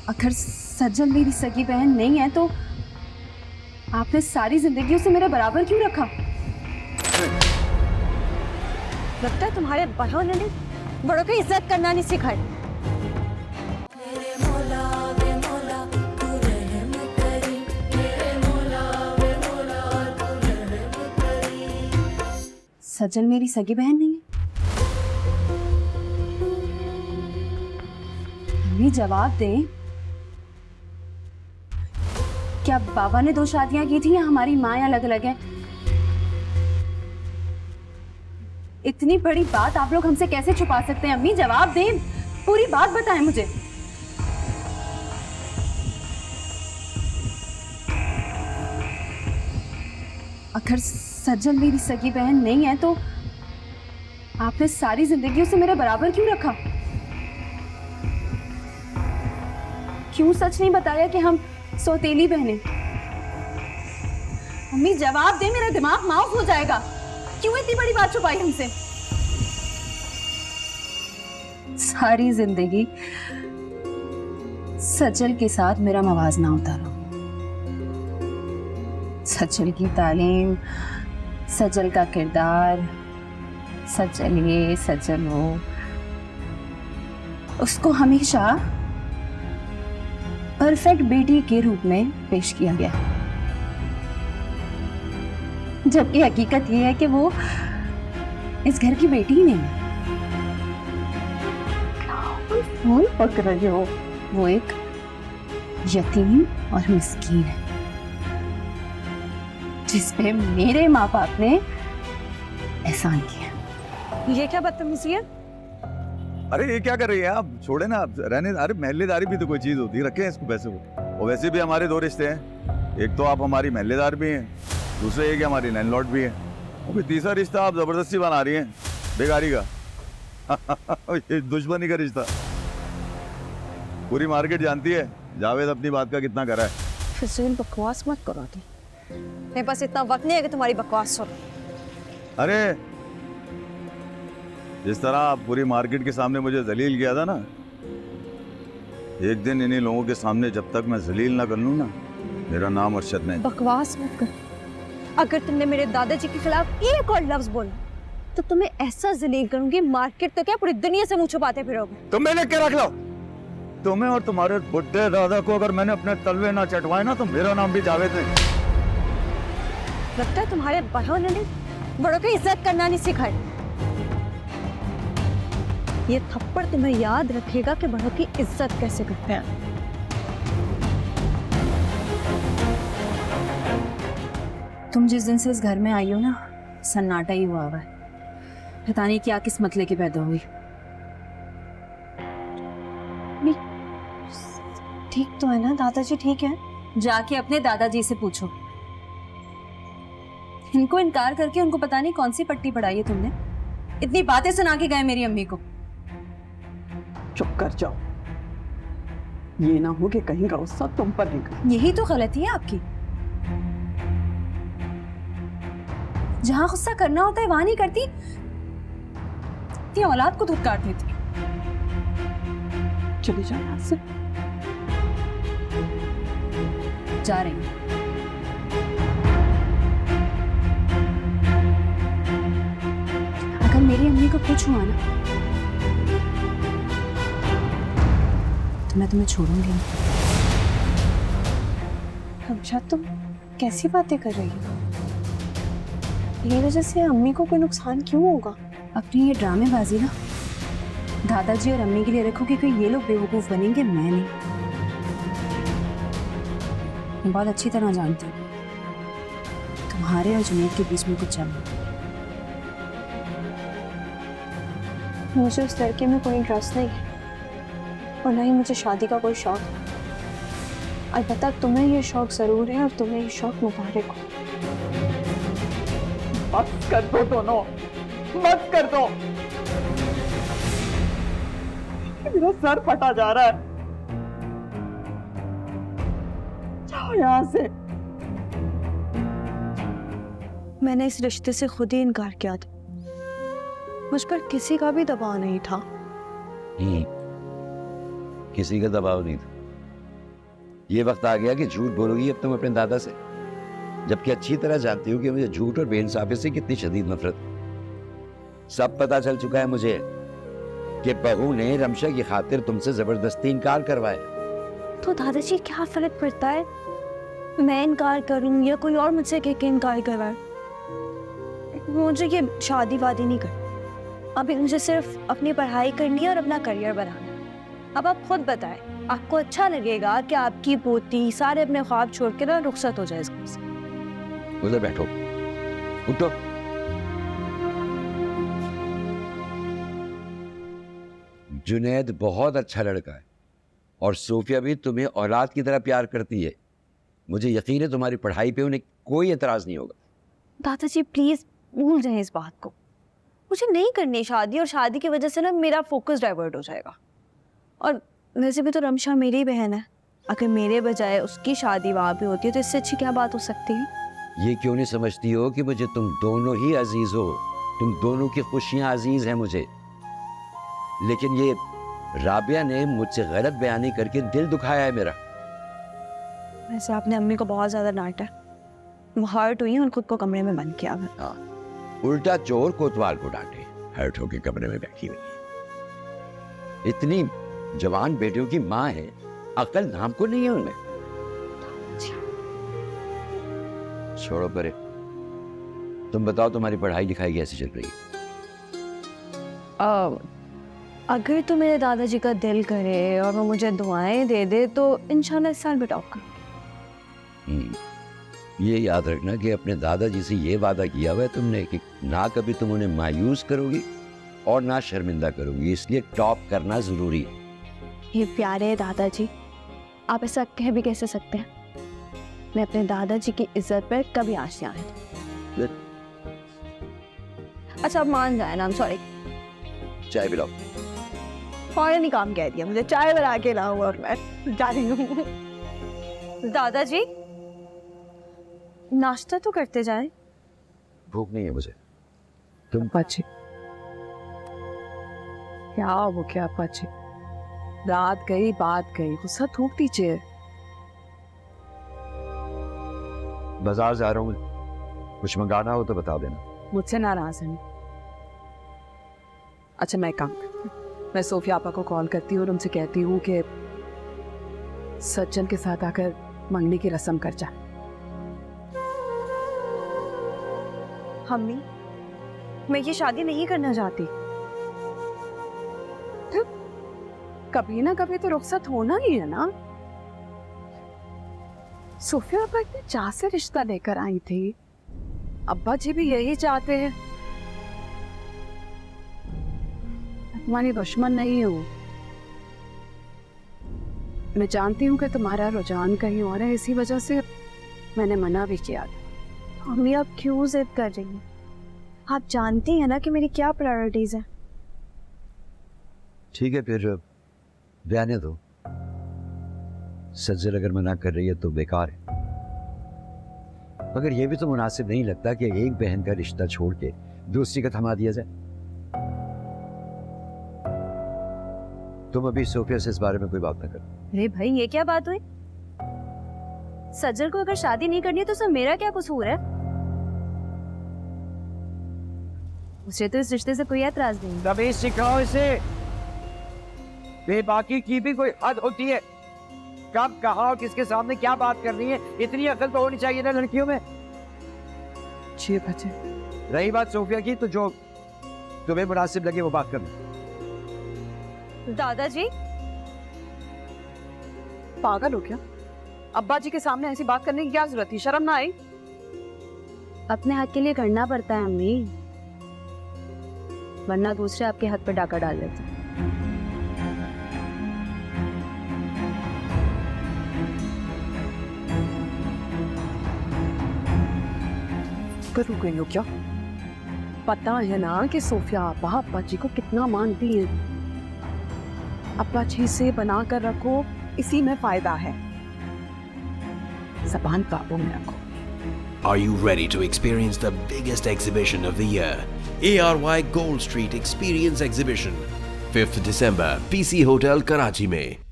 अगर सज्जन मेरी सगी बहन नहीं है तो आपने सारी जिंदगी उसे मेरे बराबर क्यों रखा? लगता है तुम्हारे बड़ों ने बड़ों की इज्जत करना नहीं सिखाई। सज्जन मेरी सगी बहन नहीं है? अम्मी जवाब दें। क्या बाबा ने 2 शादियां की थी या हमारी माँ अलग अलग है? इतनी बड़ी बात आप लोग हमसे कैसे छुपा सकते हैं? अम्मी जवाब दें, पूरी बात बताएं मुझे। अगर सज्जन मेरी सगी बहन नहीं है तो आपने सारी जिंदगी उसे मेरे बराबर क्यों रखा? क्यों सच नहीं बताया कि हम सौतेली बहनें? अम्मी जवाब दे, मेरा दिमाग माफ हो जाएगा। क्यों इतनी बड़ी बात छुपाई हमसे? सारी जिंदगी सज्जल के साथ मेरा मवाजना होता रहा। सज्जल की तालीम, सज्जल का किरदार, सज्जल ये सज्जल वो, उसको हमेशा परफेक्ट बेटी के रूप में पेश किया गया, जबकि हकीकत ये है कि वो इस घर की बेटी ही नहीं है। फूल पक रहे हो। वो एक यतीम और मिस्कीन है जिस पे मेरे माँ बाप ने एहसान किया। ये क्या बदतमीजी है? अरे ये क्या कर रही है आप? छोड़े ना, आप रहने। अरे महल्लेदारी भी तो कोई चीज होती है, रखे हैं इसको पैसे को। और वैसे भी हमारे 2 रिश्ते हैं, एक तो आप हमारी महल्लेदार भी हैं, दूसरे एक हमारी लैंडलॉर्ड भी है, और फिर तीसरा रिश्ता आप जबरदस्ती बना रही हैं बेगारी का। ये दुश्मनी का रिश्ता। पूरी मार्केट जानती है जावेद अपनी बात का कितना करा है। फिजूल बकवास मत करो तुम, मेरे पास इतना वक्त नहीं है कि तुम्हारी बकवास सुनो। अरे जिस तरह आप पूरी मार्केट के सामने मुझे जलील किया था ना, एक दिन इन्हीं लोगों के सामने जब तक मैं जलील ना कर लूं ना, मेरा नाम अरशद नहीं। बकवास मत कर। अगर तुमने मेरे दादाजी के खिलाफ एक और लफ्ज बोला तो तुम्हें ऐसा जलील करूंगी, मार्केट तो क्या पूरी दुनिया से मुंह छुपाते फिरोगे। तुम मैंने क्या रख लो। तुम्हें और तुम्हारे बुड्ढे दादा को अगर मैंने अपने तलवे ना चटवाए ना तो मेरा नाम भी जावेद नहीं। लगता है तुम्हारे बड़ों ने बड़ों की इज्जत करना नहीं सिखाई। ये थप्पड़ तुम्हें याद रखेगा कि बड़ों की इज्जत कैसे करते हैं। तुम जिस दिन से इस घर में आई हो ना, सन्नाटा ही हुआ है। पता नहीं क्या किस्मत लेके पैदा हुई। ठीक तो है ना दादाजी? ठीक है, जाके अपने दादाजी से पूछो। इनको इनकार करके उनको पता नहीं कौन सी पट्टी पढ़ाई है तुमने। इतनी बातें सुना के गए मेरी अम्मी को। चुप कर जाओ, ये ना हो कि कहीं का गुस्सा तुम पर निकले। यही तो गलती है आपकी। जहां गुस्सा करना होता है वहां नहीं करती, इतनी औलाद को धुतकार देती। चले जाओ यहाँ से। जा रही हूं। अगर मेरी अम्मी को कुछ हुआ ना तो मैं तुम्हें छोड़ूंगी नहीं। अच्छा तुम कैसी बातें कर रही हो? मेरी वजह से अम्मी को कोई नुकसान क्यों होगा? अपनी ये ड्रामेबाजी ना दादाजी और अम्मी के लिए रखो कि कोई ये लोग बेवकूफ बनेंगे, मैं नहीं। मैं बहुत अच्छी तरह जानती हूँ तुम्हारे और जुनैद के बीच में कुछ चल रहा है। मुझे उस लड़के में कोई इंटरेस्ट नहीं है और ना ही मुझे शादी का कोई शौक। अलबत्ता तुम्हें ये शौक जरूर है और तुम्हें ये शौक मुबारक हो। बस कर दो दोनों, बस कर दो। मेरा सर फटा जा रहा है। जाओ यहाँ से। मैंने इस रिश्ते से खुद ही इनकार किया था। मुझ पर किसी का भी दबाव नहीं था। किसी का दबाव नहीं था। ये वक्त आ गया कि झूठ बोलोगी अब तुम अपने दादा से, जबकि अच्छी तरह जानती हो कि मुझे झूठ और बेइंसाफी से कितनी शदीद नफरत है। सब पता चल चुका है मुझे कि बहू ने रमशा की खातिर तुमसे जबरदस्ती इनकार करवाया। तो दादाजी क्या फर्क पड़ता है, मैं इनकार करूं या कोई और मुझसे कह के इनकार करवाए? मुझे ये शादी वादी नहीं करनी, अभी मुझे सिर्फ अपनी पढ़ाई करनी है और अपना करियर बनाना है। अब आप खुद बताएं, आपको अच्छा लगेगा कि आपकी पोती सारे अपने ख्वाब छोड़ के ना रुखसत हो जाए इस घर से? उधर बैठो, उठो। जुनैद बहुत अच्छा लड़का है और सोफिया भी तुम्हें औलाद की तरह प्यार करती है। मुझे यकीन है तुम्हारी पढ़ाई पे उन्हें कोई एतराज नहीं होगा। दादाजी प्लीज भूल जाएं इस बात को, मुझे नहीं करनी शादी, और शादी की वजह से ना मेरा फोकस डाइवर्ट हो जाएगा। और वैसे भी तो रमशा मेरी बहन है, अगर मेरे बजाय उसकी शादी वहाँ पे होती है तो इससे अच्छी क्या बात हो सकती है? ये क्यों नहीं समझती हो कि मुझे तुम दोनों ही अजीज हो, तुम दोनों की खुशियां अजीज हैं मुझे। लेकिन ये राबिया ने मुझसे गलत बयानी करके दिल दुखाया है मेरा। वैसे आपने अम्मी को बहुत ज्यादा डांटा, वो हर्ट हुई और खुद को कमरे में बंद किया। हाँ, उल्टा चोर कोतवाल को डांटे, हर्ट होके कमरे में बैठी हुई है। इतनी जवान बेटियों की माँ है, अकल नाम को नहीं है उनमें। छोड़ो परे, तुम बताओ तुम्हारी पढ़ाई लिखाई कैसी चल रही है? अगर तो मेरे दादाजी का दिल करे और वो मुझे दुआएं दे दे तो इंशाल्लाह इस साल भी टॉप करूंगी। ये याद रखना कि अपने दादाजी से ये वादा किया हुआ है तुमने कि ना कभी तुम उन्हें मायूस करोगी और ना शर्मिंदा करोगी, इसलिए टॉप करना जरूरी है। ये प्यारे दादाजी, आप ऐसा कह भी कैसे सकते हैं? मैं अपने दादाजी की इज्जत पर कभी आँच नहीं आने दूँ। अच्छा आप मान जाए ना, सॉरी। चाय पिलाओ। फौरन ही काम कह दिया मुझे, चाय बना के लाऊं और मैं जा रही हूँ। दादाजी नाश्ता तो करते जाए। भूख नहीं है मुझे। तुम पाची क्या हो क्या पाची, रात गई बात गई, गुस्सा थूक दीजिए। बाजार जा रहा हूँ मैं, कुछ मंगाना हो तो बता देना। मुझसे नाराज है? अच्छा मैं काम करती हूँ, मैं सोफिया आपा को कॉल करती हूँ और उनसे कहती हूँ कि सज्जन के साथ आकर मंगनी की रस्म कर जा। मम्मी मैं ये शादी नहीं करना चाहती। तो कभी ना कभी तो रुखसत होना ही है ना। सोफिया आपा इतने चाह से रिश्ता लेकर आई थी, अब्बा जी भी यही चाहते हैं। तुम्हारी दुश्मन नहीं हूँ, मैं जानती हूँ कि तुम्हारा रुझान कहीं और है, इसी वजह से मैंने मना भी किया था। मम्मी आप क्यों जिद कर रही हैं? आप जानती हैं ना कि मेरी क्या प्रायोरिटीज हैं। ठीक है फिर बयाने दो, सज्जल अगर मना कर रही है तो बेकार है। मगर यह भी तो मुनासिब नहीं लगता कि एक बहन का रिश्ता छोड़ के दूसरी का थमा दिया जाए। तुम अभी सोफिया से इस बारे में कोई बात ना करो। अरे भाई ये क्या बात हुई? सज्जल को अगर शादी नहीं करनी है तो उसमें मेरा क्या कसूर है? मुझे तो इस रिश्ते से कोई एतराज नहीं। तभी सिखाओ इसे, बेबाकी की भी कोई हद होती है। कब कहा और किसके सामने क्या बात करनी है, इतनी अकल तो होनी चाहिए ना लड़कियों में। जी बच्चे। रही बात सोफिया की, तो जो तुम्हें मुनासिब लगे वो बात करना। दादाजी पागल हो क्या? अब्बा जी के सामने ऐसी बात करने की क्या जरूरत थी? शर्म ना आई? अपने हक के लिए करना पड़ता है अम्मी, वरना दूसरे आपके हक पे डाका डाल देते हैं। पर रुक गई हो क्या? पता है ना कि सोफिया आपा अब्बा जी को कितना मानती है। अब्बा जी से बना कर रखो, इसी में फायदा है। ज़बान काबू में रखो। Are you ready to experience the biggest exhibition of the year? ARY Gold Street Experience Exhibition, 5th December, PC Hotel, Karachi में।